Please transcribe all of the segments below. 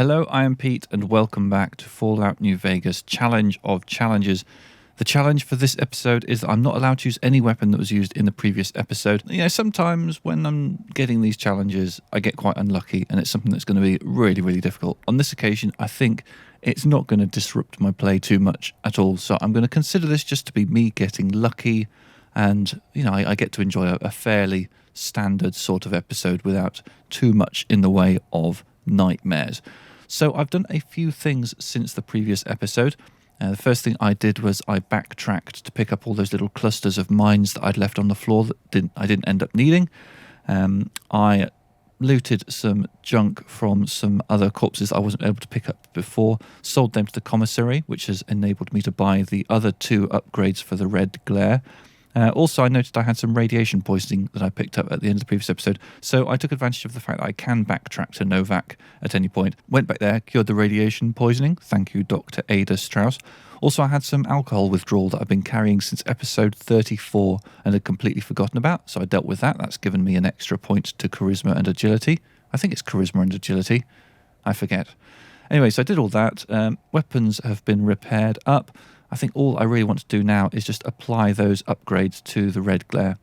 Hello, I am Pete, and welcome back to Fallout New Vegas Challenge of Challenges. The challenge for this episode is that I'm not allowed to use any weapon that was used in the previous episode. You know, sometimes when I'm getting these challenges, I get quite unlucky, and it's something that's going to be really, really difficult. On this occasion, I think it's not going to disrupt my play too much at all, so I'm going to consider this just to be me getting lucky, and, you know, I get to enjoy a fairly standard sort of episode without too much in the way of nightmares. So I've done a few things since the previous episode. The first thing I did was I backtracked to pick up all those little clusters of mines that I'd left on the floor that I didn't end up needing. I looted some junk from some other corpses I wasn't able to pick up before, sold them to the commissary, which has enabled me to buy the other 2 upgrades for the red glare. Also, I noticed I had some radiation poisoning that I picked up at the end of the previous episode, so I took advantage of the fact that I can backtrack to Novak at any point. Went back there, cured the radiation poisoning. Thank you, Dr. Ada Strauss. Also, I had some alcohol withdrawal that I've been carrying since episode 34 and had completely forgotten about, so I dealt with that. That's given me an extra point to charisma and agility. I think it's charisma and agility. I forget. Anyway, so I did all that. Weapons have been repaired up. I think all I really want to do now is just apply those upgrades to the red glare.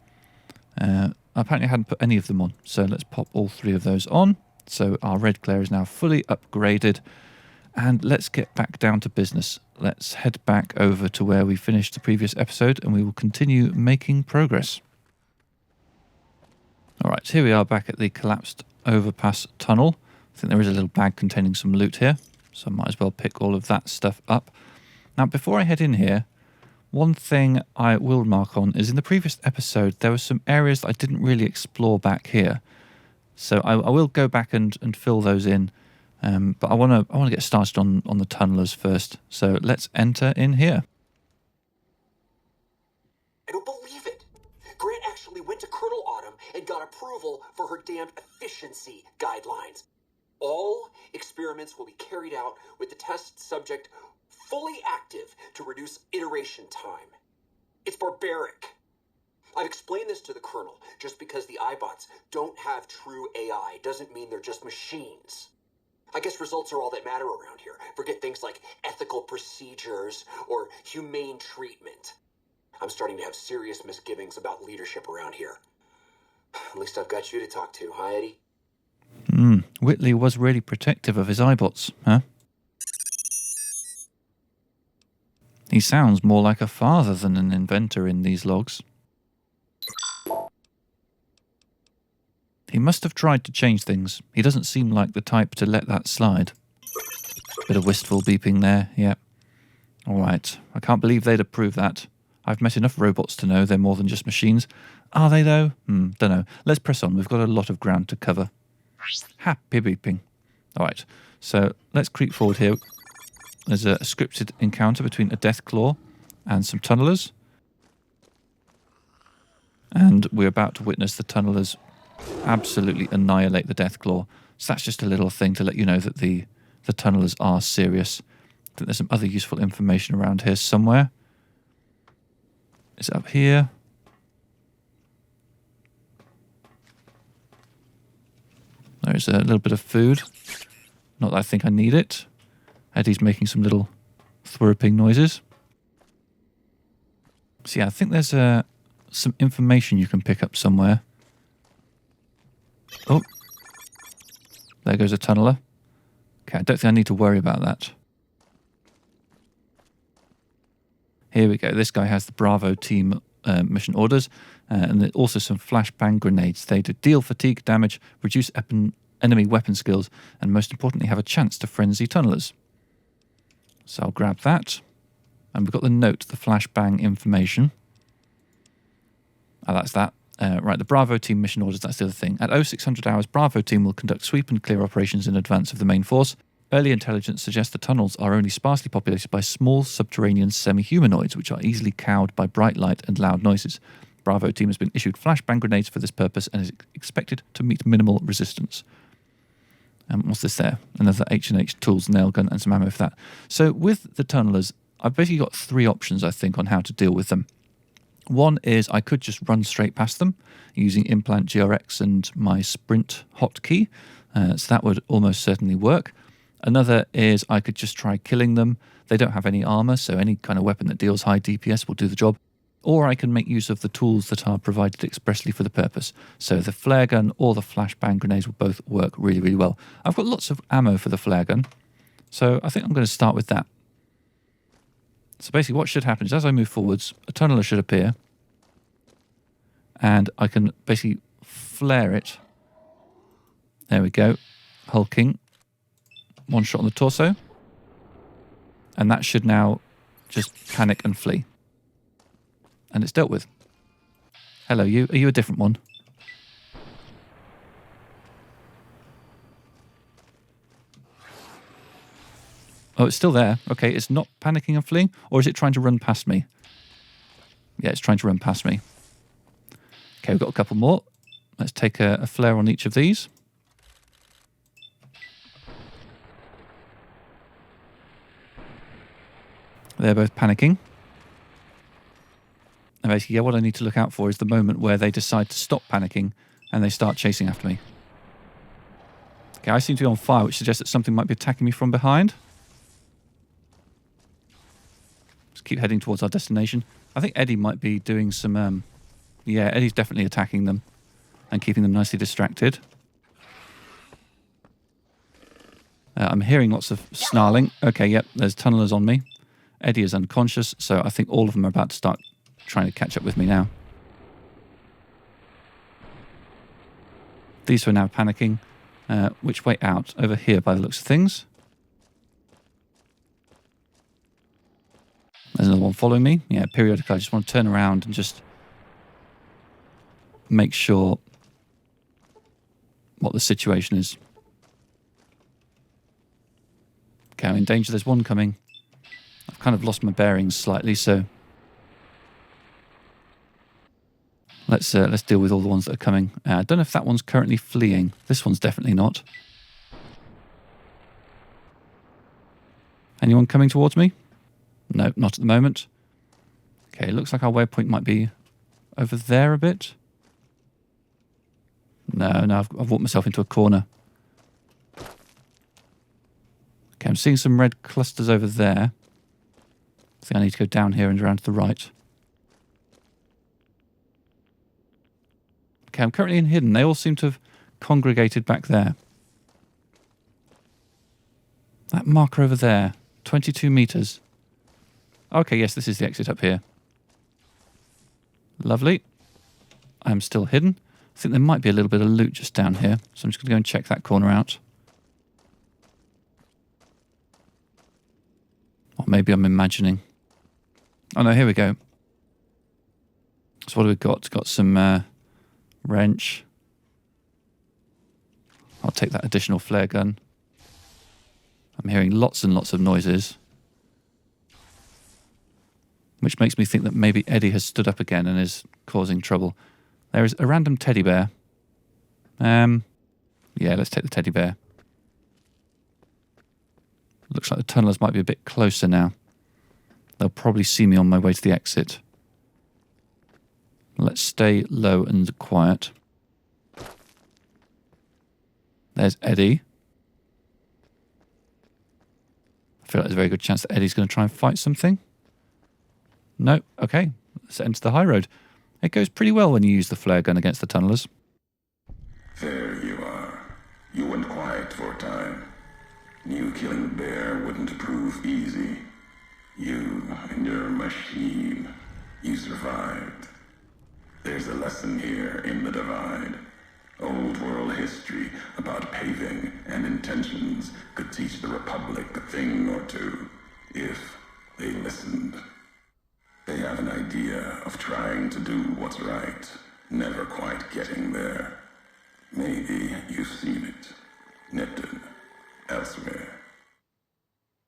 Apparently I hadn't put any of them on, so let's pop all 3 of those on. So our red glare is now fully upgraded, and let's get back down to business. Let's head back over to where we finished the previous episode, and we will continue making progress. Alright, here we are back at the collapsed overpass tunnel. I think there is a little bag containing some loot here, so I might as well pick all of that stuff up. Now, before I head in here, one thing I will remark on is in the previous episode, there were some areas that I didn't really explore back here. So I will go back and fill those in. But I want to get started on the tunnelers first. So let's enter in here. I don't believe it. Grant actually went to Colonel Autumn and got approval for her damned efficiency guidelines. All experiments will be carried out with the test subject fully active to reduce iteration time. It's barbaric. I've explained this to the Colonel. Just because the iBots don't have true AI doesn't mean they're just machines. I guess results are all that matter around here. Forget things like ethical procedures or humane treatment. I'm starting to have serious misgivings about leadership around here. At least I've got you to talk to, huh, Eddie? Whitley was really protective of his iBots, huh? He sounds more like a father than an inventor in these logs. He must have tried to change things. He doesn't seem like the type to let that slide. Bit of wistful beeping there, yep. Alright, I can't believe they'd approve that. I've met enough robots to know they're more than just machines. Are they though? Don't know. Let's press on, we've got a lot of ground to cover. Happy beeping. Alright, so let's creep forward here. There's a scripted encounter between a Deathclaw and some tunnelers. And we're about to witness the tunnelers absolutely annihilate the Deathclaw. So that's just a little thing to let you know that the tunnelers are serious. I think there's some other useful information around here somewhere. Is it up here? There's a little bit of food. Not that I think I need it. Eddie's making some little thwirping noises. So yeah, I think there's some information you can pick up somewhere. Oh, there goes a tunneler. Okay, I don't think I need to worry about that. Here we go. This guy has the Bravo team mission orders, and also some flashbang grenades. They do deal fatigue damage, reduce enemy weapon skills, and most importantly, have a chance to frenzy tunnelers. So I'll grab that. And we've got the note, the flashbang information. Oh, that's that. Right, the Bravo team mission orders, that's the other thing. At 0600 hours, Bravo team will conduct sweep and clear operations in advance of the main force. Early intelligence suggests the tunnels are only sparsely populated by small subterranean semi-humanoids, which are easily cowed by bright light and loud noises. Bravo team has been issued flashbang grenades for this purpose and is expected to meet minimal resistance. What's this there? Another H&H tools, nail gun, and some ammo for that. So with the tunnelers, I've basically got 3 options, I think, on how to deal with them. One is I could just run straight past them using Implant GRX and my sprint hotkey. So that would almost certainly work. Another is I could just try killing them. They don't have any armor, so any kind of weapon that deals high DPS will do the job. Or I can make use of the tools that are provided expressly for the purpose. So the flare gun or the flashbang grenades will both work really, really well. I've got lots of ammo for the flare gun, so I think I'm going to start with that. So basically what should happen is as I move forwards, a tunneler should appear, and I can basically flare it. There we go. Hulking. One shot on the torso. And that should now just panic and flee. And it's dealt with. Hello, you. Are you a different one? Oh, it's still there. Okay, it's not panicking and fleeing? Or is it trying to run past me? Yeah, it's trying to run past me. Okay, we've got a couple more. Let's take a flare on each of these. They're both panicking. And basically, yeah, what I need to look out for is the moment where they decide to stop panicking and they start chasing after me. Okay, I seem to be on fire, which suggests that something might be attacking me from behind. Just keep heading towards our destination. I think Eddie might be doing some... yeah, Eddie's definitely attacking them and keeping them nicely distracted. I'm hearing lots of snarling. Okay, yep, there's tunnelers on me. Eddie is unconscious, so I think all of them are about to start trying to catch up with me now. These two are now panicking. Which way out? Over here by the looks of things. There's another one following me. Yeah, periodically I just want to turn around and just make sure what the situation is. Okay, I'm in danger. There's one coming. I've kind of lost my bearings slightly, so let's deal with all the ones that are coming. I don't know if that one's currently fleeing. This one's definitely not. Anyone coming towards me? No, not at the moment. Okay, looks like our waypoint might be over there a bit. No, I've walked myself into a corner. Okay, I'm seeing some red clusters over there. I think I need to go down here and around to the right. Okay, I'm currently in hidden. They all seem to have congregated back there. That marker over there, 22 meters. Okay, yes, this is the exit up here. Lovely. I'm still hidden. I think there might be a little bit of loot just down here, so I'm just going to go and check that corner out. Or maybe I'm imagining. Oh no, here we go. So what have we got? Got some wrench. I'll take that additional flare gun. I'm hearing lots and lots of noises, which makes me think that maybe Eddie has stood up again and is causing trouble. There is a random teddy bear. Yeah, let's take the teddy bear. Looks like the tunnelers might be a bit closer now. They'll probably see me on my way to the exit. Let's stay low and quiet. There's Eddie. I feel like there's a very good chance that Eddie's going to try and fight something. No, okay. Let's enter the high road. It goes pretty well when you use the flare gun against the tunnelers. There you are. You went quiet for a time. Knew killing the bear wouldn't prove easy. You and your machine. You survived. There's a lesson here in the divide. Old world history about paving and intentions could teach the Republic a thing or two, if they listened. They have an idea of trying to do what's right, never quite getting there. Maybe you've seen it, Nipton, elsewhere.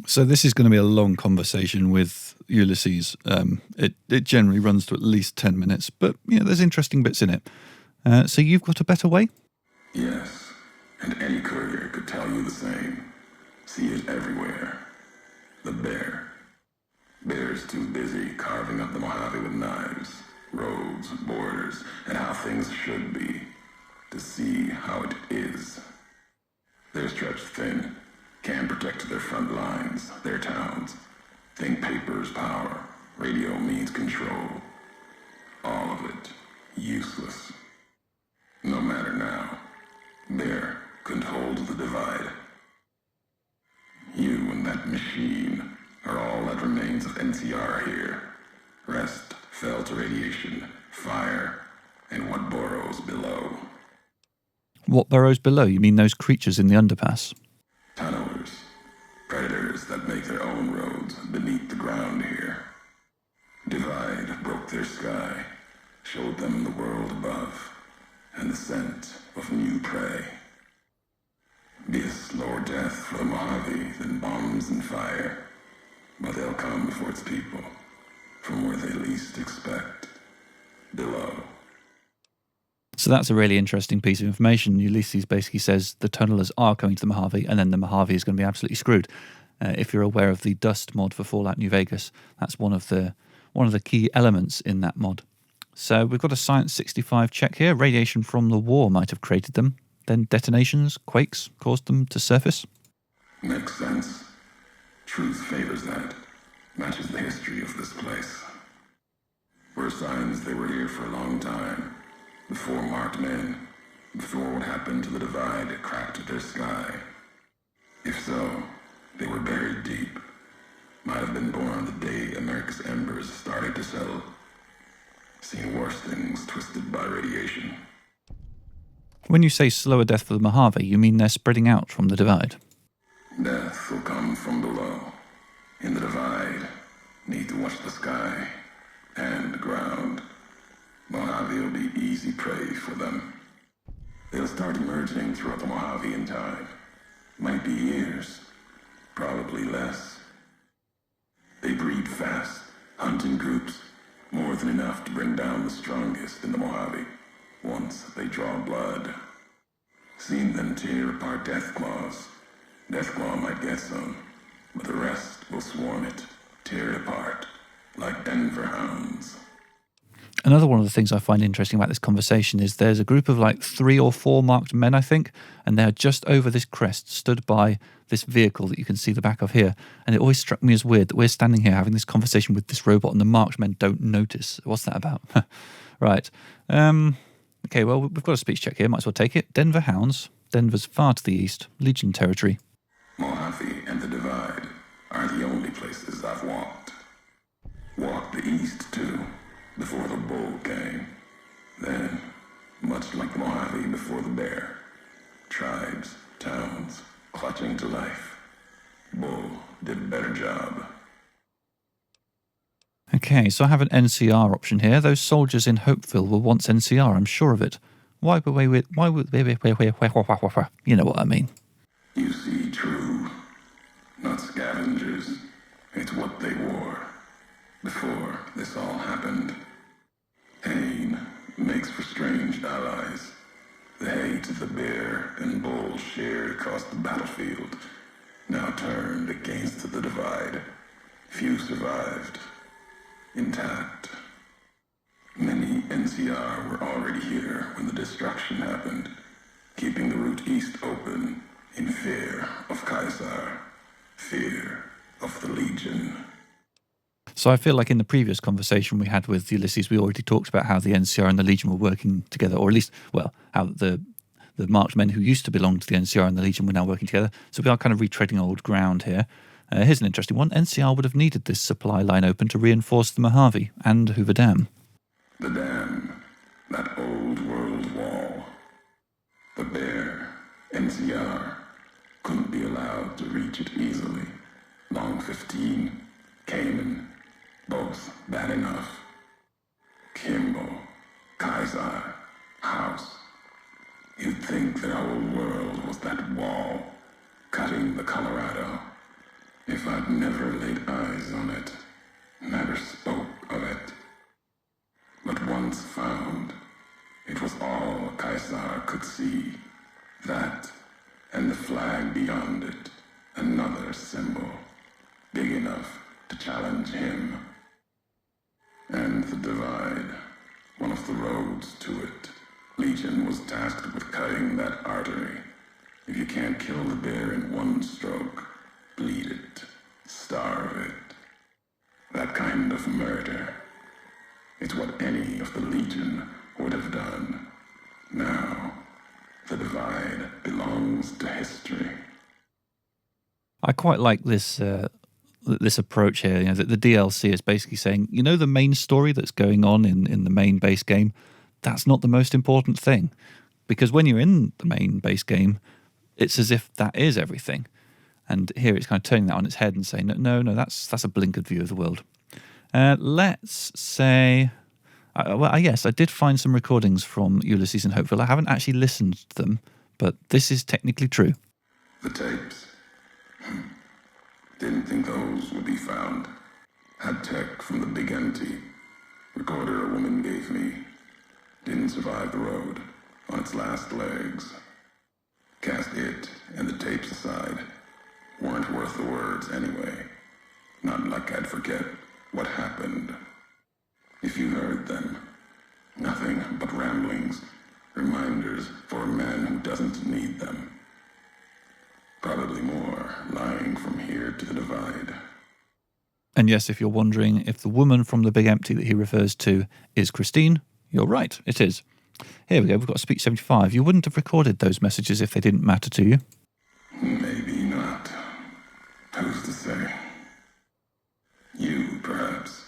So this is going to be a long conversation with Ulysses. It generally runs to at least 10 minutes, but there's interesting bits in it. So you've got a better way? Yes, and any courier could tell you the same. See it everywhere. The bear. Bear's too busy carving up the Mojave with knives, roads, borders, and how things should be, to see how it is. They're stretched thin, can't protect front lines, their towns. Think paper's power, radio means control. All of it useless. No matter now, Bear couldn't hold the divide. You and that machine are all that remains of NCR here. Rest fell to radiation, fire, and what burrows below. What burrows below? You mean those creatures in the underpass? Tunnelers. Predators that make their own roads beneath the ground here. Divide broke their sky, showed them the world above, and the scent of new prey. Be a slower death for the Mojave than bombs and fire, but they'll come before its people, from where they least expect, below. So that's a really interesting piece of information. Ulysses basically says the tunnelers are coming to the Mojave, and then the Mojave is going to be absolutely screwed. If you're aware of the dust mod for Fallout New Vegas, that's one of the key elements in that mod. So we've got a Science 65 check here. Radiation from the war might have created them. Then detonations, quakes, caused them to surface. Makes sense. Truth favors that. Matches the history of this place. Were signs they were here for a long time. Before marked men. Before what happened to the divide cracked their sky. If so, they were buried deep. Might have been born the day America's embers started to settle. Seen worse things twisted by radiation. When you say slower death for the Mojave, you mean they're spreading out from the divide? Death will come from below. In the divide, need to watch the sky and the ground. Mojave will be easy prey for them. They'll start emerging throughout the Mojave in time. Might be years, probably less. They breed fast, hunt in groups, more than enough to bring down the strongest in the Mojave. Once they draw blood. Seen them tear apart Deathclaws. Deathclaw might get some, but the rest will swarm it, tear it apart, like Denver hounds. Another one of the things I find interesting about this conversation is there's a group of like 3 or 4 marked men, I think, and they're just over this crest, stood by this vehicle that you can see the back of here. And it always struck me as weird that we're standing here having this conversation with this robot and the marked men don't notice. What's that about? Right. Okay, well, we've got a speech check here. Might as well take it. Denver hounds. Denver's far to the east. Legion territory. Mojave and the Divide are the only places I've walked. Walked the east, too, before the bull came. Then, much like the Mojave before the bear, tribes, towns, clutching to life. Bull did a better job. Okay, so I have an NCR option here. Those soldiers in Hopeville were once NCR, I'm sure of it. Why would you know what I mean? You see, true. Not scavengers. It's what they wore. Before this all happened. Pain makes for strange allies. The hate the bear and bull shared across the battlefield now turned against the Divide. Few survived. Intact. Many NCR were already here when the destruction happened, keeping the route east open in fear of Caesar, fear of the Legion. So I feel like in the previous conversation we had with Ulysses, we already talked about how the NCR and the Legion were working together, or at least, well, how the marked men who used to belong to the NCR and the Legion were now working together. So we are kind of retreading old ground here. Here's an interesting one. NCR would have needed this supply line open to reinforce the Mojave and Hoover Dam. The dam, that old world wall. The bear, NCR, couldn't be allowed to reach it easily. Long 15, Cayman, both bad enough. Kimball, Kaiser, House. You'd think the whole world was that wall, cutting the Colorado. If I'd never laid eyes on it, never spoke of it. But once found, it was all Caesar could see. That, and the flag beyond it, another symbol, big enough to challenge him. And the Divide, one of the roads to it. Legion was tasked with cutting that artery. If you can't kill the bear in one stroke, bleed it, starve it. That kind of murder. It's what any of the Legion would have done. Now, the divide belongs to history. I quite like this this approach here. You know, that the DLC is basically saying, you know, the main story that's going on in the main base game, that's not the most important thing. Because when you're in the main base game, it's as if that is everything. And here it's kind of turning that on its head and saying, no, that's a blinkered view of the world. Let's say... yes, I did find some recordings from Ulysses and Hopeville. I haven't actually listened to them, but this is technically true. The tapes. Didn't think those would be found. Had tech from the big empty. Recorder a woman gave me. Didn't survive the road. On its last legs. Cast it and the tapes aside. Weren't worth the words anyway. Not like I'd forget what happened. If you heard them, nothing but ramblings, reminders for a man who doesn't need them. Probably more lying from here to the divide. And yes, if you're wondering if the woman from the big empty that he refers to is Christine, you're right, it is. Here we go, we've got Speech 75. You wouldn't have recorded those messages if they didn't matter to you. Maybe not. Who's to say? You, perhaps,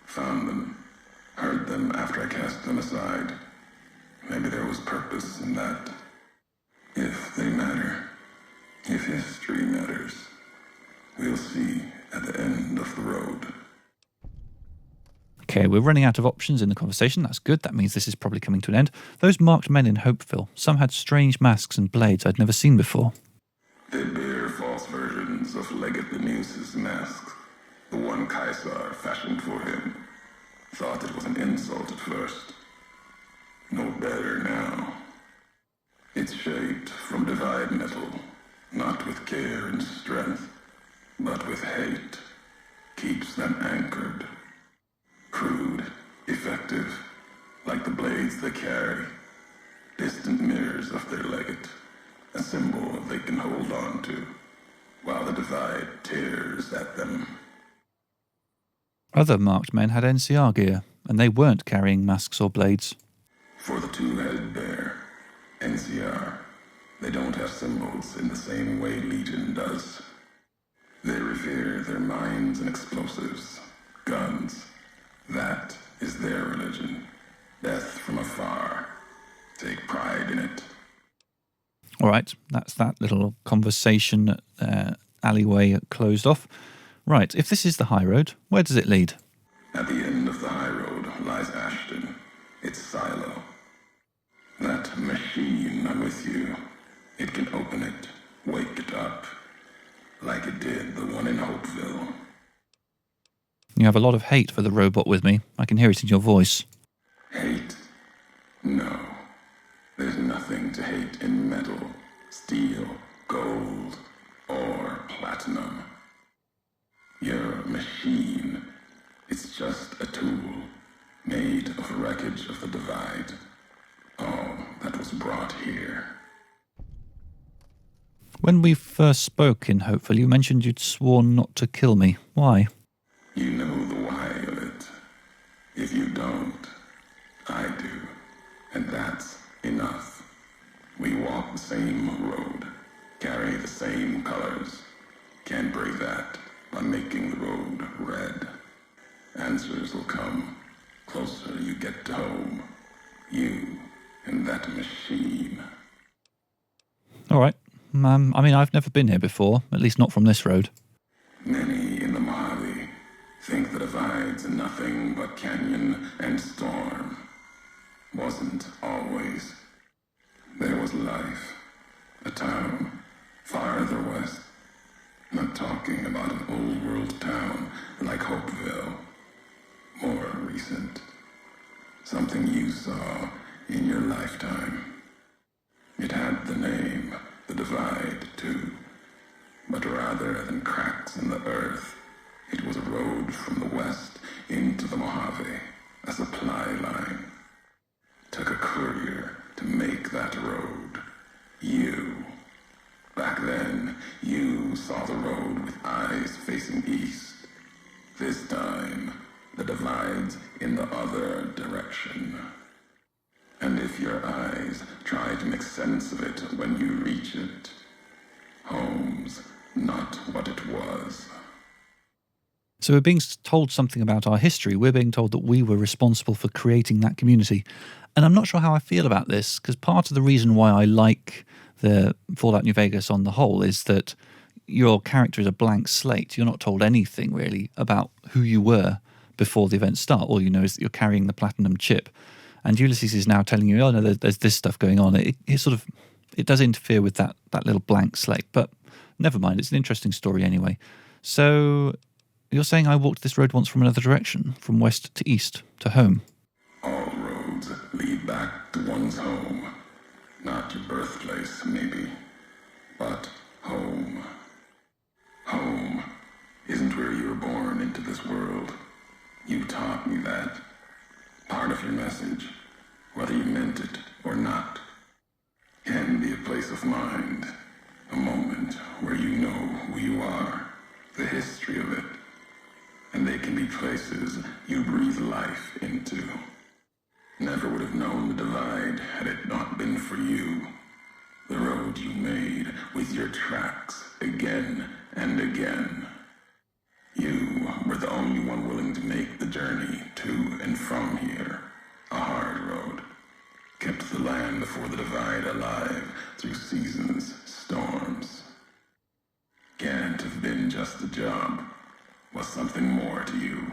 found them. Heard them after I cast them aside. Maybe there was purpose in that. If they matter, if history matters, we'll see at the end of the road. Okay, we're running out of options in the conversation. That's good. That means this is probably coming to an end. Those marked men in Hopeville, some had strange masks and blades I'd never seen before. They bear false versions of Legate Lenus's masks. The one Caesar fashioned for him. Thought it was an insult at first. No better now. It's shaped from divide metal, not with care and strength, but with hate. Keeps them anchored. Crude, effective, like the blades they carry. Distant mirrors of their legate, a symbol they can hold on to, while the divide tears at them. Other marked men had NCR gear, and they weren't carrying masks or blades. For the two-headed bear, NCR, they don't have symbols in the same way Legion does. They revere their mines and explosives, guns. That is their religion. Death from afar. Take pride in it. All right, that's that little conversation alleyway closed off. Right, if this is the high road, where does it lead? At the end of the high road lies Ashton, its silo. That machine I'm with you, it can open it, wake it up, like it did the one in Hopeville. You have a lot of hate for the robot with me. I can hear it in your voice. Hate? No. There's nothing to hate in metal, steel, gold, or platinum. You're a machine. It's just a tool, made of wreckage of the divide. All that was brought here. When we first spoke in Hopeful, you mentioned you'd sworn not to kill me. Why? You know the why of it. If you don't, I do. And that's enough. We walk the same road, carry the same colors. Can't break that by making the road red. Answers will come closer you get to home. You and that machine. All right. I mean, I've never been here before, at least not from this road. Many in the Mojave think the divide's nothing but canyon and storm. Wasn't always. There was life. A town farther west. Not talking about an old world town like Hopeville. More recent. Something you saw in your lifetime. It had the name, the divide, too. But rather than cracks in the earth, it was a road from the west into the Mojave, a supply line. Took a courier to make that road. You. Back then, you You saw the road with eyes facing east. This time, the divide's in the other direction. And if your eyes try to make sense of it when you reach it, home's not what it was. So we're being told something about our history. We're being told that we were responsible for creating that community. And I'm not sure how I feel about this, because part of the reason why I like the Fallout New Vegas on the whole is that your character is a blank slate. You're not told anything really about who you were before the events start. All you know is that you're carrying the platinum chip. And Ulysses is now telling you, oh no, there's this stuff going on. It does interfere with that little blank slate. But never mind, it's an interesting story anyway. So you're saying I walked this road once from another direction, from west to east, to home. All roads lead back to one's home. Not your birthplace, maybe, but home. Home isn't where you were born into this world. You taught me that. Part of your message, whether you meant it or not, can be a place of mind, a moment where you know who you are, the history of it, and they can be places you breathe life into. Never would have known the divide had it not been for you. The road you made with your tracks again and again. You were the only one willing to make the journey to and from here. A hard road. Kept the land before the divide alive through seasons, storms. Can't have been just a job. Was something more to you.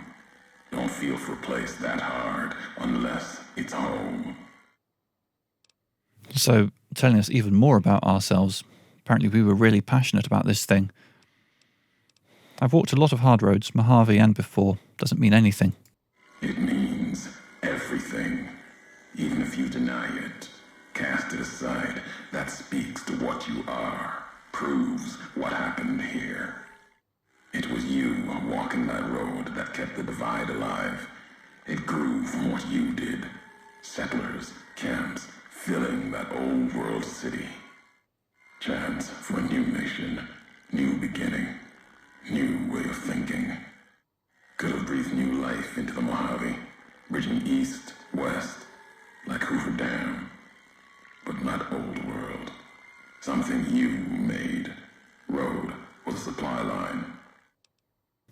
Don't feel for a place that hard unless it's home. So, telling us even more about ourselves. Apparently we were really passionate about this thing. I've walked a lot of hard roads, Mojave and before. Doesn't mean anything. It means everything. Even if you deny it, cast it aside, that speaks to what you are, proves what happened here. It was you walking that road that kept the divide alive. It grew from what you did. Settlers, camps, filling that old world city. Chance for a new nation, new beginning, new way of thinking. Could have breathed new life into the Mojave, bridging east, west, like Hoover Dam. But not old world. Something you made. Road was a supply line.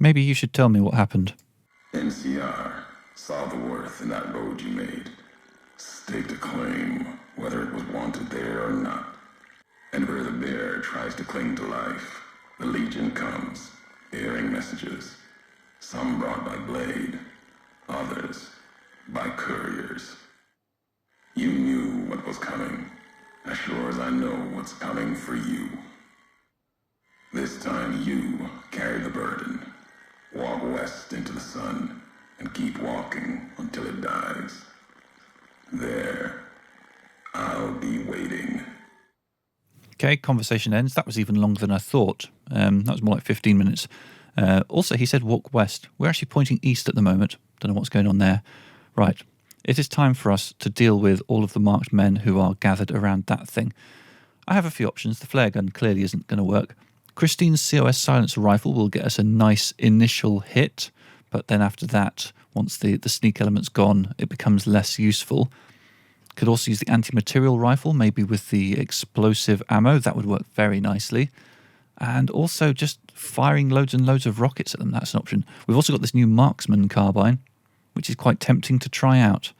Maybe you should tell me what happened. NCR saw the worth in that road you made. Staked a claim, whether it was wanted there or not. And where the bear tries to cling to life, the Legion comes, bearing messages. Some brought by blade, others by couriers. You knew what was coming, as sure as I know what's coming for you. This time you carry the burden. Walk west into the sun, and keep walking until it dies. There, I'll be waiting. Okay, conversation ends. That was even longer than I thought. That was more like 15 minutes. Also, he said walk west. We're actually pointing east at the moment. Don't know what's going on there. Right. It is time for us to deal with all of the marked men who are gathered around that thing. I have a few options. The flare gun clearly isn't going to work. Christine's COS silencer rifle will get us a nice initial hit, but then after that, once the sneak element's gone, it becomes less useful. Could also use the anti-material rifle, maybe with the explosive ammo. That would work very nicely. And also just firing loads and loads of rockets at them. That's an option. We've also got this new marksman carbine, which is quite tempting to try out.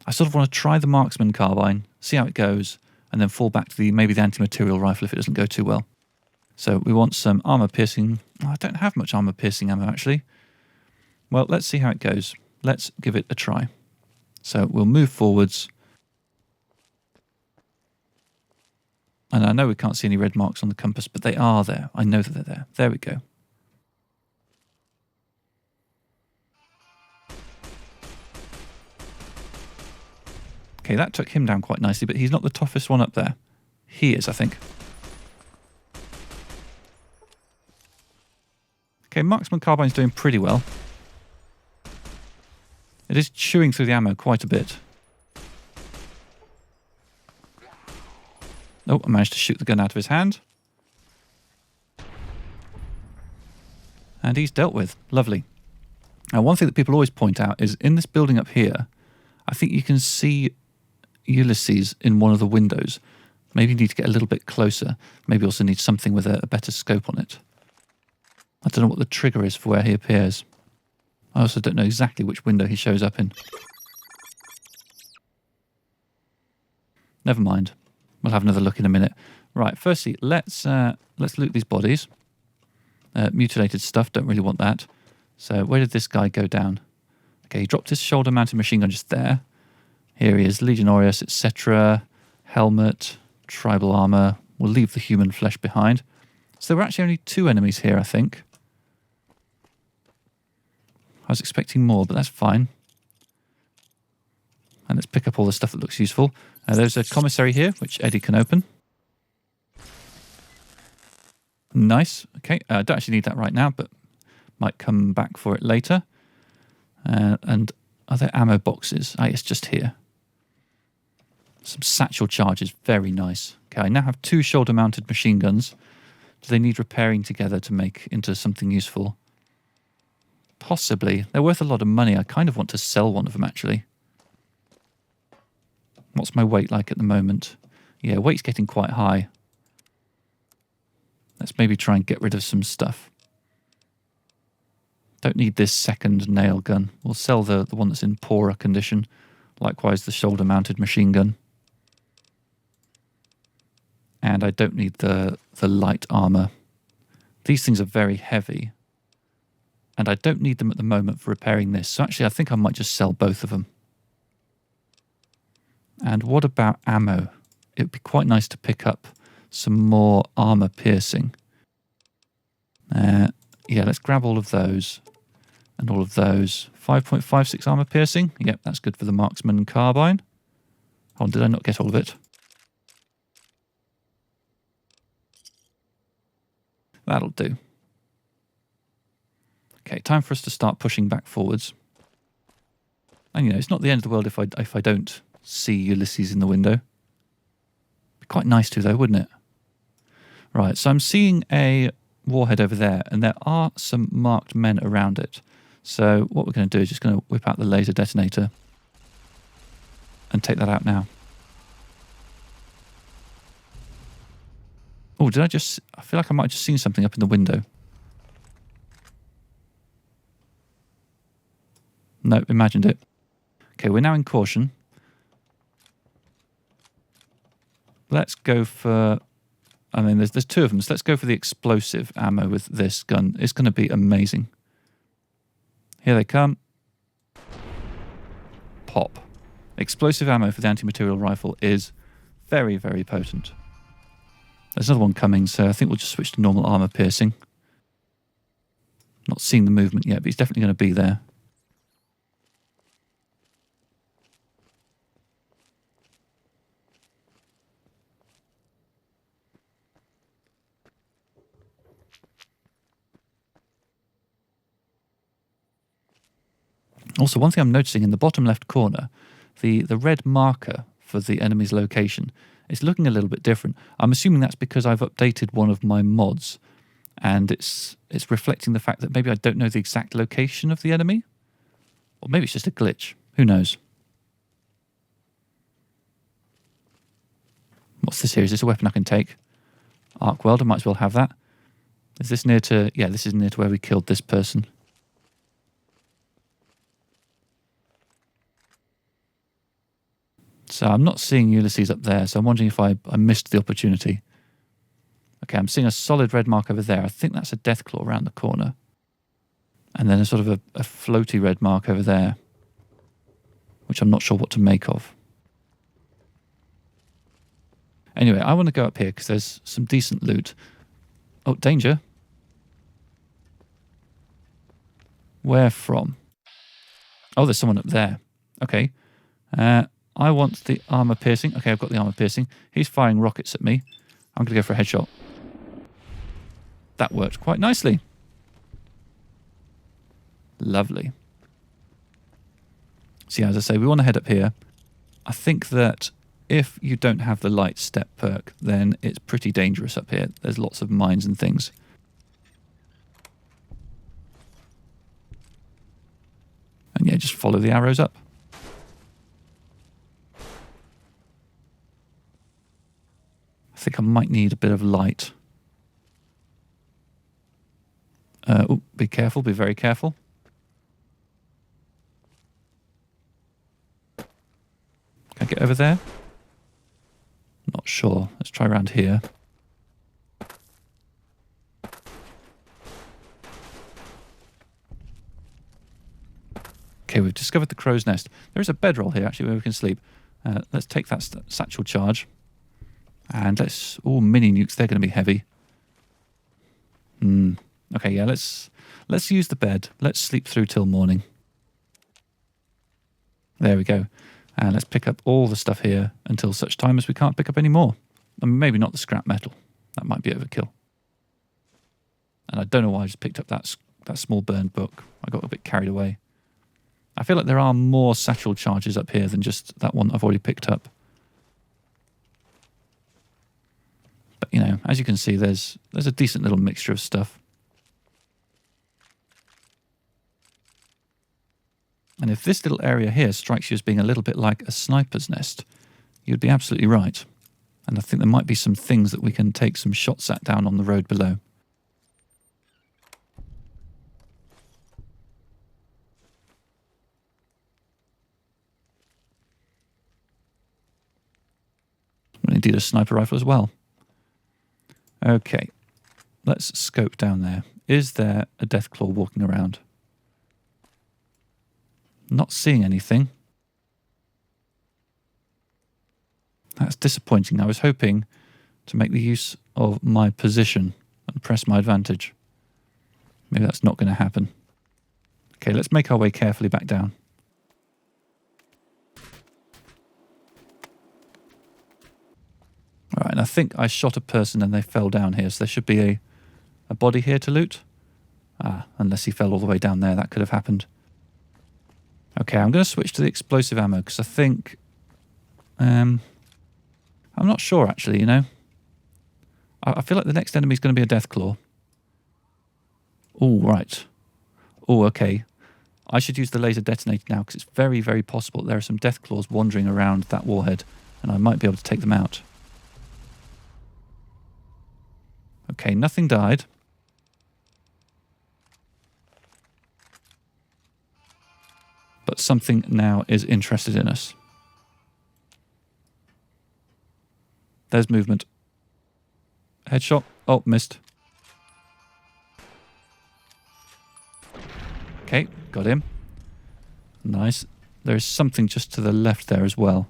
I sort of want to try the marksman carbine, see how it goes, and then fall back to maybe the anti-material rifle if it doesn't go too well. So we want some armor-piercing. Oh, I don't have much armor-piercing ammo, actually. Well, let's see how it goes. Let's give it a try. So we'll move forwards. And I know we can't see any red marks on the compass, but they are there. I know that they're there. There we go. Okay, that took him down quite nicely, but he's not the toughest one up there. He is, I think. Okay, marksman carbine's doing pretty well. It is chewing through the ammo quite a bit. Oh, I managed to shoot the gun out of his hand. And he's dealt with. Lovely. Now, one thing that people always point out is in this building up here, I think you can see Ulysses in one of the windows. Maybe you need to get a little bit closer. Maybe also need something with a better scope on it. I don't know what the trigger is for where he appears. I also don't know exactly which window he shows up in. Never mind. We'll have another look in a minute. Right, firstly, let's loot these bodies. Mutilated stuff, don't really want that. So where did this guy go down? Okay, he dropped his shoulder-mounted machine gun just there. Here he is, Legion Aureus, etc. Helmet, tribal armor. We'll leave the human flesh behind. So there were actually only 2 enemies here, I think. I was expecting more, but that's fine. And let's pick up all the stuff that looks useful. There's a commissary here, which Eddie can open. Nice. Okay, I don't actually need that right now, but might come back for it later. And are there ammo boxes? It's just here. Some satchel charges, very nice. Okay, I now have 2 shoulder-mounted machine guns. Do they need repairing together to make into something useful? Possibly. They're worth a lot of money. I kind of want to sell one of them, actually. What's my weight like at the moment? Yeah, weight's getting quite high. Let's maybe try and get rid of some stuff. Don't need this second nail gun. We'll sell the one that's in poorer condition. Likewise, the shoulder-mounted machine gun. And I don't need the light armor. These things are very heavy. And I don't need them at the moment for repairing this. So actually, I think I might just sell both of them. And what about ammo? It would be quite nice to pick up some more armor piercing. Yeah, let's grab all of those. And all of those. 5.56 armor piercing. Yep, that's good for the marksman carbine. Oh, did I not get all of it? That'll do. Okay, time for us to start pushing back forwards. And you know, it's not the end of the world if I don't see Ulysses in the window. Be quite nice to though, wouldn't it? Right, so I'm seeing a warhead over there, and there are some marked men around it. So what we're going to do is just going to whip out the laser detonator and take that out now. Oh, I feel like I might have just seen something up in the window. No, imagined it. Okay, we're now in caution. Let's go for... I mean, there's 2 of them, so let's go for the explosive ammo with this gun. It's going to be amazing. Here they come. Pop. Explosive ammo for the anti-material rifle is very, very potent. There's another one coming, so I think we'll just switch to normal armor piercing. Not seeing the movement yet, but he's definitely going to be there. Also, one thing I'm noticing in the bottom left corner, the red marker for the enemy's location is looking a little bit different. I'm assuming that's because I've updated one of my mods, and it's reflecting the fact that maybe I don't know the exact location of the enemy, or maybe it's just a glitch. Who knows? What's this here? Is this a weapon I can take? Arc welder, might as well have that. Is this near to... Yeah, this is near to where we killed this person. So I'm not seeing Ulysses up there, so I'm wondering if I missed the opportunity. Okay, I'm seeing a solid red mark over there. I think that's a Deathclaw around the corner. And then a sort of a floaty red mark over there, which I'm not sure what to make of. Anyway, I want to go up here because there's some decent loot. Oh, danger. Where from? Oh, there's someone up there. Okay. I want the armor piercing. Okay, I've got the armor piercing. He's firing rockets at me. I'm going to go for a headshot. That worked quite nicely. Lovely. So yeah, as I say, we want to head up here. I think that if you don't have the light step perk, then it's pretty dangerous up here. There's lots of mines and things. And yeah, just follow the arrows up. I think I might need a bit of light. Be careful, be very careful. Can I get over there? Not sure. Let's try around here. Okay, we've discovered the crow's nest. There is a bedroll here, actually, where we can sleep. Let's take that satchel charge. And let's... Oh, mini nukes, they're going to be heavy. Okay, yeah, let's use the bed. Let's sleep through till morning. There we go. And let's pick up all the stuff here until such time as we can't pick up any more. I mean, maybe not the scrap metal. That might be overkill. And I don't know why I just picked up that small burned book. I got a bit carried away. I feel like there are more satchel charges up here than just that one I've already picked up. But, you know, as you can see, there's a decent little mixture of stuff. And if this little area here strikes you as being a little bit like a sniper's nest, you'd be absolutely right. And I think there might be some things that we can take some shots at down on the road below. And indeed a sniper rifle as well. Okay, let's scope down there. Is there a Deathclaw walking around? Not seeing anything. That's disappointing. I was hoping to make the use of my position and press my advantage. Maybe that's not going to happen. Okay, let's make our way carefully back down. All right, and I think I shot a person and they fell down here, so there should be a body here to loot. Unless he fell all the way down there, that could have happened. Okay, I'm going to switch to the explosive ammo because I think... I'm not sure, actually, you know. I feel like the next enemy is going to be a Deathclaw. Oh, right. Oh, okay. I should use the laser detonator now because it's very, very possible there are some Deathclaws wandering around that warhead and I might be able to take them out. Okay, nothing died. But something now is interested in us. There's movement. Headshot. Oh, missed. Okay, got him. Nice. There is something just to the left there as well.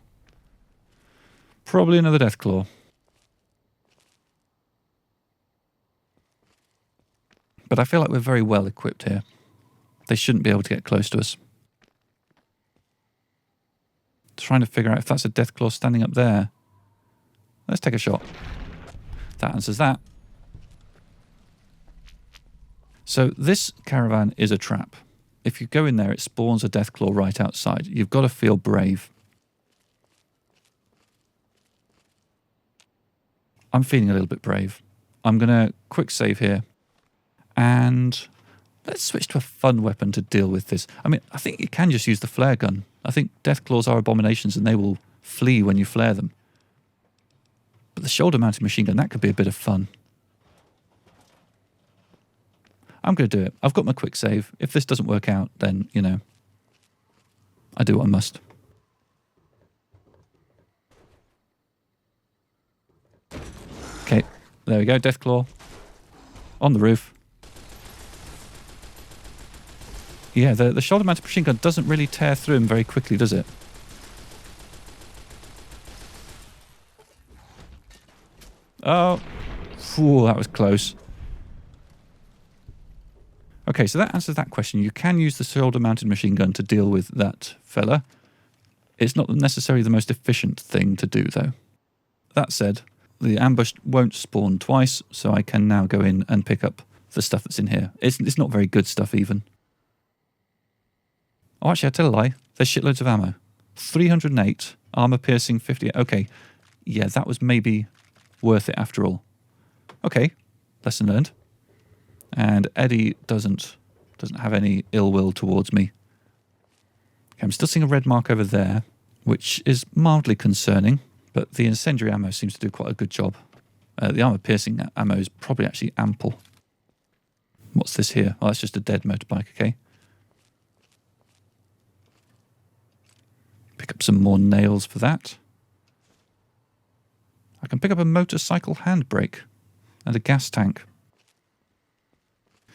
Probably another Deathclaw. But I feel like we're very well equipped here. They shouldn't be able to get close to us. Trying to figure out if that's a Deathclaw standing up there. Let's take a shot. That answers that. So this caravan is a trap. If you go in there, it spawns a Deathclaw right outside. You've got to feel brave. I'm feeling a little bit brave. I'm going to quick save here. And let's switch to a fun weapon to deal with this. I mean, I think you can just use the flare gun. I think Deathclaws are abominations and they will flee when you flare them. But the shoulder-mounted machine gun, that could be a bit of fun. I'm going to do it. I've got my quick save. If this doesn't work out, then, you know, I do what I must. Okay, there we go. Deathclaw on the roof. Yeah, the shoulder-mounted machine gun doesn't really tear through him very quickly, does it? Oh, phew, that was close. Okay, so that answers that question. You can use the shoulder-mounted machine gun to deal with that fella. It's not necessarily the most efficient thing to do, though. That said, the ambush won't spawn twice, so I can now go in and pick up the stuff that's in here. It's not very good stuff, even. Oh, actually, I tell a lie. There's shitloads of ammo. 308, armor piercing 50. Okay, yeah, that was maybe worth it after all. Okay, lesson learned. And Eddie doesn't have any ill will towards me. Okay, I'm still seeing a red mark over there, which is mildly concerning, but the incendiary ammo seems to do quite a good job. The armor-piercing ammo is probably actually ample. What's this here? Oh, that's just a dead motorbike, okay. Pick up some more nails for that. I can pick up a motorcycle handbrake and a gas tank.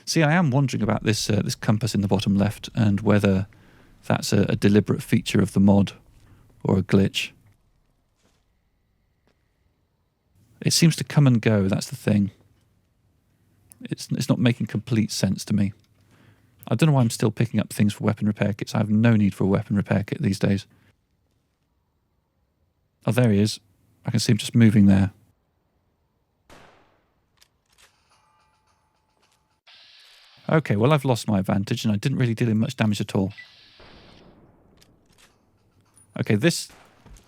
See, I am wondering about this this compass in the bottom left and whether that's a deliberate feature of the mod or a glitch. It seems to come and go, that's the thing. It's not making complete sense to me. I don't know why I'm still picking up things for weapon repair kits. I have no need for a weapon repair kit these days. Oh, there he is. I can see him just moving there. Okay, well, I've lost my advantage and I didn't really deal him much damage at all. Okay, this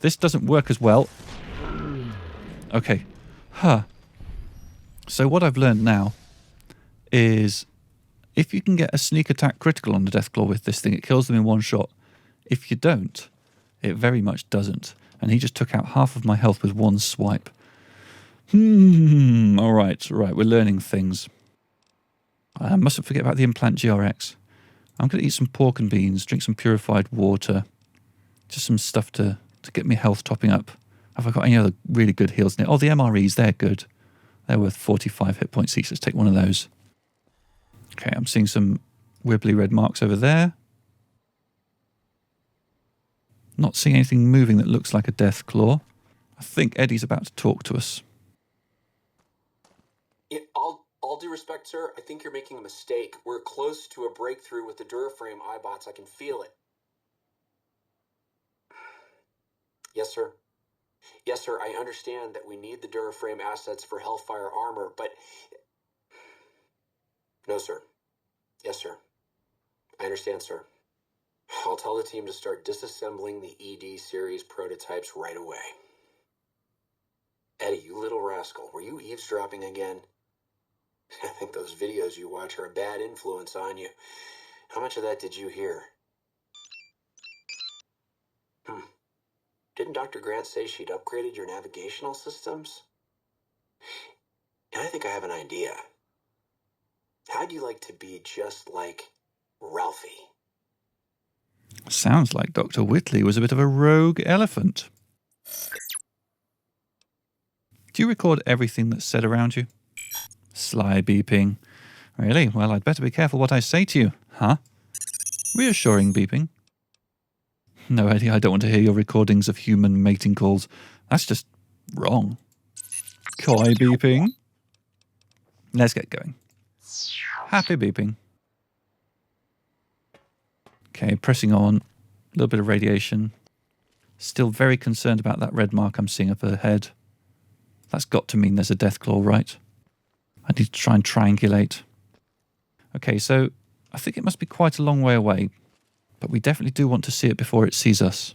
doesn't work as well. Okay. So what I've learned now is if you can get a sneak attack critical on the Deathclaw with this thing, it kills them in one shot. If you don't, it very much doesn't. And he just took out half of my health with one swipe. All right, we're learning things. I mustn't forget about the implant GRX. I'm going to eat some pork and beans, drink some purified water. Just some stuff to get me health topping up. Have I got any other really good heals in it? Oh, the MREs, they're good. They're worth 45 hit points each. Let's take one of those. Okay, I'm seeing some wibbly red marks over there. Not seeing anything moving that looks like a Deathclaw. I think Eddie's about to talk to us. Yeah, all due respect, sir, I think you're making a mistake. We're close to a breakthrough with the Duraframe iBots. I can feel it. Yes, sir. Yes, sir, I understand that we need the Duraframe assets for Hellfire armor, but... No, sir. Yes, sir. I understand, sir. I'll tell the team to start disassembling the ED series prototypes right away. Eddie, you little rascal, were you eavesdropping again? I think those videos you watch are a bad influence on you. How much of that did you hear? Didn't Dr. Grant say she'd upgraded your navigational systems? And I think I have an idea. How'd you like to be just like Ralphie? Sounds like Dr. Whitley was a bit of a rogue elephant. Do you record everything that's said around you? Sly beeping. Really? Well, I'd better be careful what I say to you. Huh? Reassuring beeping. No, Eddie, I don't want to hear your recordings of human mating calls. That's just wrong. Coy beeping. Let's get going. Happy beeping. Okay, pressing on. A little bit of radiation. Still very concerned about that red mark I'm seeing up ahead. That's got to mean there's a Deathclaw, right? I need to try and triangulate. Okay, so I think it must be quite a long way away, but we definitely do want to see it before it sees us.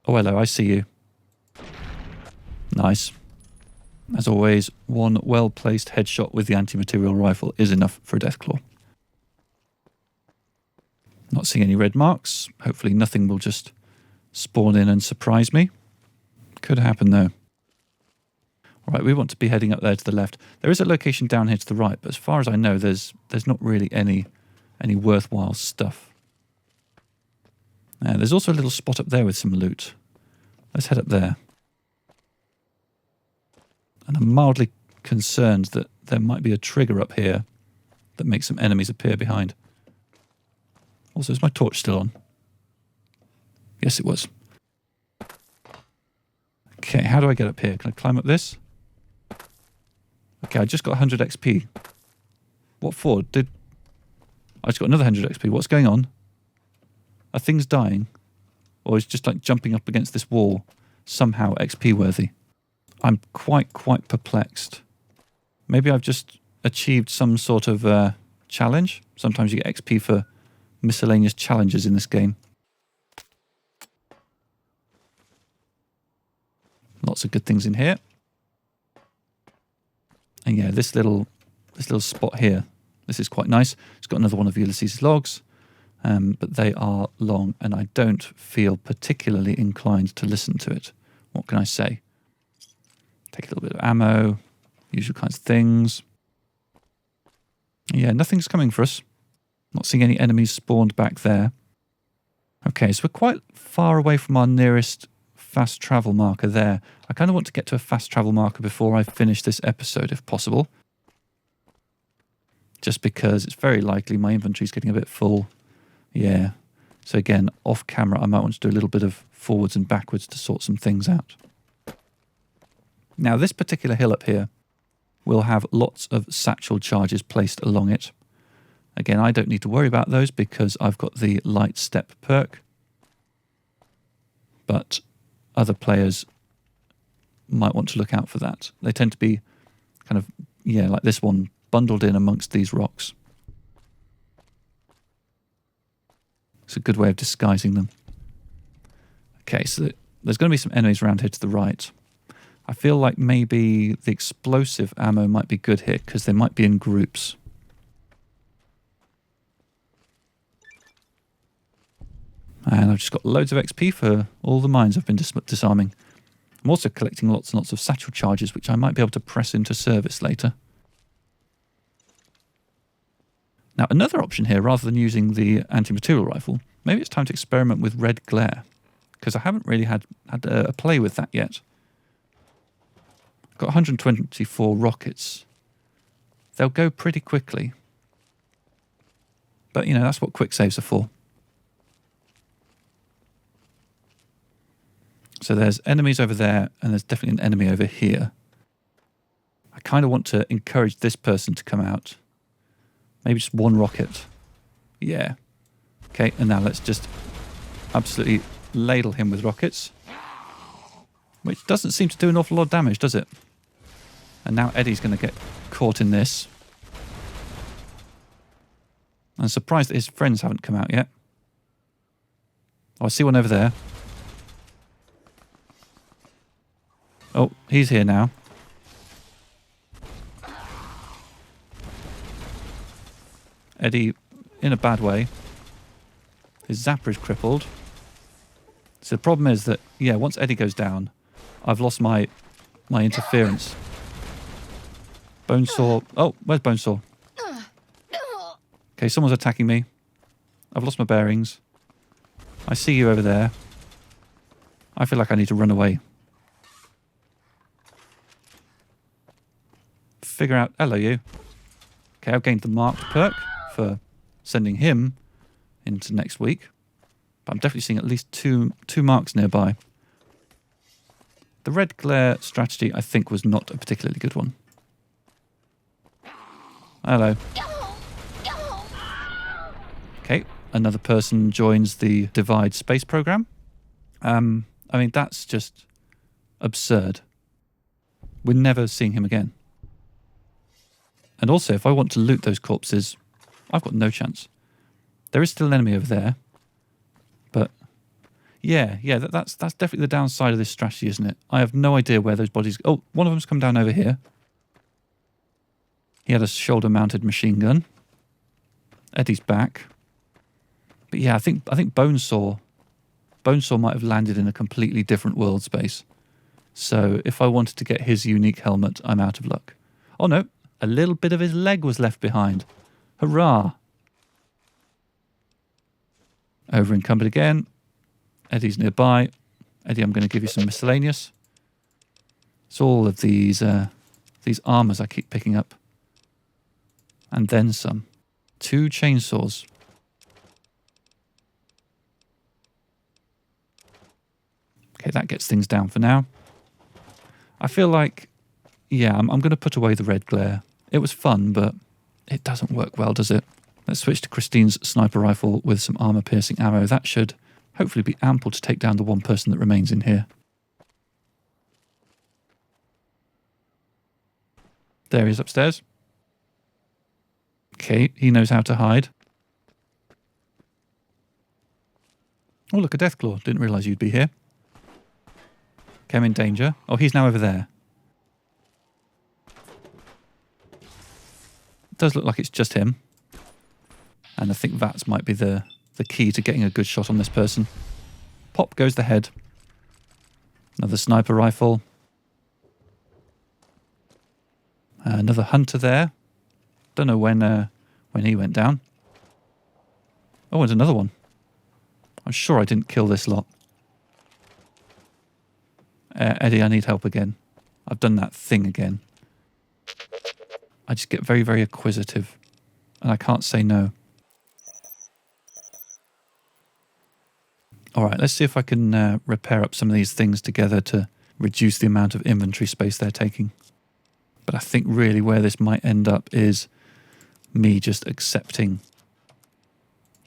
Oh, hello, I see you. Nice. As always, one well-placed headshot with the anti-material rifle is enough for a Deathclaw. Not seeing any red marks. Hopefully nothing will just spawn in and surprise me. Could happen though. Alright, we want to be heading up there to the left. There is a location down here to the right, but as far as I know, there's not really any worthwhile stuff. There's also a little spot up there with some loot. Let's head up there. And I'm mildly concerned that there might be a trigger up here that makes some enemies appear behind. Also, is my torch still on? Yes, it was. Okay, how do I get up here? Can I climb up this? Okay, I just got 100 XP. What for? I just got another 100 XP. What's going on? Are things dying? Or is just like jumping up against this wall somehow XP worthy? I'm quite perplexed. Maybe I've just achieved some sort of challenge. Sometimes you get XP for miscellaneous challenges in this game. Lots of good things in here. And yeah, this little spot here, this is quite nice. It's got another one of Ulysses' logs. but they are long and I don't feel particularly inclined to listen to it. What can I say? Take a little bit of ammo, usual kinds of things. Yeah, nothing's coming for us. Not seeing any enemies spawned back there. Okay, so we're quite far away from our nearest fast travel marker there. I kind of want to get to a fast travel marker before I finish this episode, if possible. Just because it's very likely my inventory's getting a bit full. Yeah. So again, off camera, I might want to do a little bit of forwards and backwards to sort some things out. Now, this particular hill up here will have lots of satchel charges placed along it. Again, I don't need to worry about those because I've got the light step perk. But other players might want to look out for that. They tend to be kind of, yeah, like this one, bundled in amongst these rocks. It's a good way of disguising them. Okay, so there's going to be some enemies around here to the right. I feel like maybe the explosive ammo might be good here because they might be in groups. And I've just got loads of XP for all the mines I've been disarming. I'm also collecting lots and lots of satchel charges, which I might be able to press into service later. Now, another option here, rather than using the anti-material rifle, maybe it's time to experiment with red glare, because I haven't really had a play with that yet. I've got 124 rockets. They'll go pretty quickly. But, you know, that's what quick saves are for. So there's enemies over there, and there's definitely an enemy over here. I kind of want to encourage this person to come out. Maybe just one rocket. Yeah. Okay, and now let's just absolutely ladle him with rockets. Which doesn't seem to do an awful lot of damage, does it? And now Eddie's going to get caught in this. I'm surprised that his friends haven't come out yet. Oh, I see one over there. Oh, he's here now. Eddie, in a bad way. His zapper is crippled. So the problem is that, yeah, once Eddie goes down, I've lost my interference. Bonesaw. Oh, where's Bonesaw? Okay, someone's attacking me. I've lost my bearings. I see you over there. I feel like I need to run away. Figure out... Hello, you. Okay, I've gained the marked perk for sending him into next week. But I'm definitely seeing at least two marks nearby. The red glare strategy, I think, was not a particularly good one. Hello. Okay, another person joins the Divide space program. I mean, that's just absurd. We're never seeing him again. And also, if I want to loot those corpses, I've got no chance. There is still an enemy over there. But, yeah, that's definitely the downside of this strategy, isn't it? I have no idea where those bodies... Oh, one of them's come down over here. He had a shoulder-mounted machine gun. Eddie's back. But yeah, I think Bonesaw might have landed in a completely different world space. So if I wanted to get his unique helmet, I'm out of luck. Oh no, a little bit of his leg was left behind. Hurrah! Over encumbered again. Eddie's nearby. Eddie, I'm going to give you some miscellaneous. It's all of these armors I keep picking up. And then some. 2 chainsaws. Okay, that gets things down for now. I feel like, yeah, I'm going to put away the red glare. It was fun, but it doesn't work well, does it? Let's switch to Christine's sniper rifle with some armor-piercing ammo. That should hopefully be ample to take down the one person that remains in here. There he is upstairs. Okay, he knows how to hide. Oh, look, a Deathclaw. Didn't realise you'd be here. Okay, I'm in danger. Oh, he's now over there. It does look like it's just him. And I think that might be the the key to getting a good shot on this person. Pop goes the head. Another sniper rifle. Another hunter there. Don't know when he went down. Oh, and another one. I'm sure I didn't kill this lot. Eddie, I need help again. I've done that thing again. I just get very, very acquisitive. And I can't say no. Alright, let's see if I can repair up some of these things together to reduce the amount of inventory space they're taking. But I think really where this might end up is me just accepting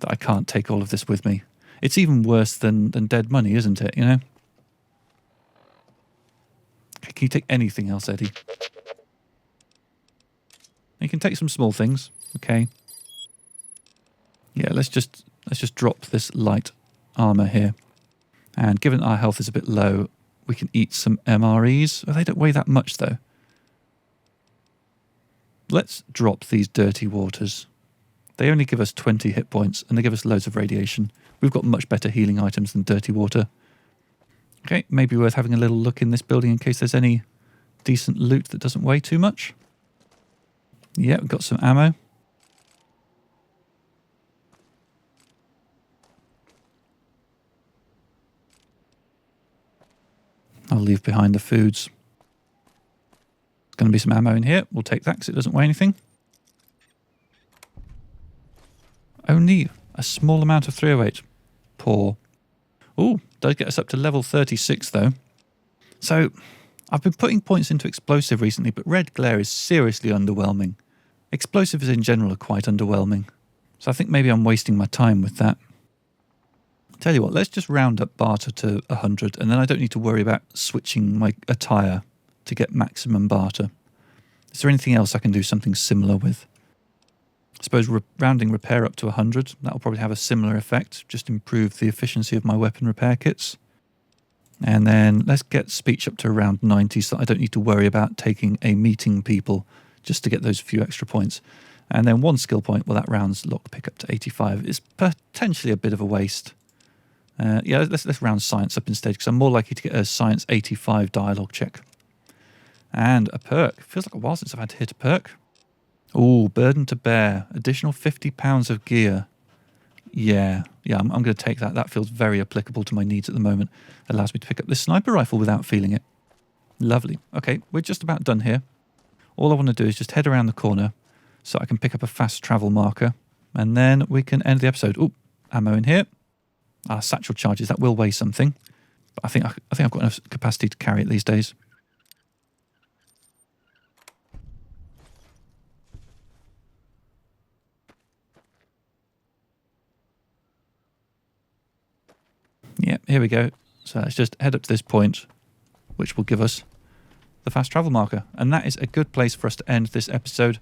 that I can't take all of this with me. It's even worse than dead money, isn't it, you know? Okay, can you take anything else, Eddie? You can take some small things, okay? Yeah, let's just drop this light armor here. And given our health is a bit low, we can eat some MREs. Oh, they don't weigh that much, though. Let's drop these dirty waters. They only give us 20 hit points, and they give us loads of radiation. We've got much better healing items than dirty water. Okay, maybe worth having a little look in this building in case there's any decent loot that doesn't weigh too much. Yeah, we've got some ammo. I'll leave behind the foods. There's going to be some ammo in here. We'll take that because it doesn't weigh anything. Only a small amount of 308. Poor. Ooh, does get us up to level 36 though. So, I've been putting points into explosive recently, but red glare is seriously underwhelming. Explosives in general are quite underwhelming. So I think maybe I'm wasting my time with that. Tell you what, let's just round up barter to 100, and then I don't need to worry about switching my attire to get maximum barter. Is there anything else I can do something similar with? I suppose rounding repair up to 100, that'll probably have a similar effect, just improve the efficiency of my weapon repair kits. And then let's get speech up to around 90 so that I don't need to worry about taking a meeting people just to get those few extra points. And then one skill point, well, that rounds lockpick up to 85. It's potentially a bit of a waste. Yeah, let's round science up instead, because I'm more likely to get a science 85 dialogue check. And a perk. Feels like a while since I've had to hit a perk. Ooh, burden to bear. Additional 50 pounds of gear. Yeah, I'm going to take that. That feels very applicable to my needs at the moment. Allows me to pick up this sniper rifle without feeling it. Lovely. Okay, we're just about done here. All I want to do is just head around the corner so I can pick up a fast travel marker. And then we can end the episode. Ooh, ammo in here. Satchel charges. That will weigh something. But I think I've got enough capacity to carry it these days. Yeah, here we go. So let's just head up to this point, which will give us the fast travel marker. And that is a good place for us to end this episode.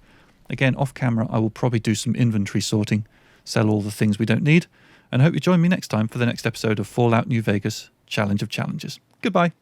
Again, off camera, I will probably do some inventory sorting, sell all the things we don't need, and I hope you join me next time for the next episode of Fallout New Vegas Challenge of Challenges. Goodbye.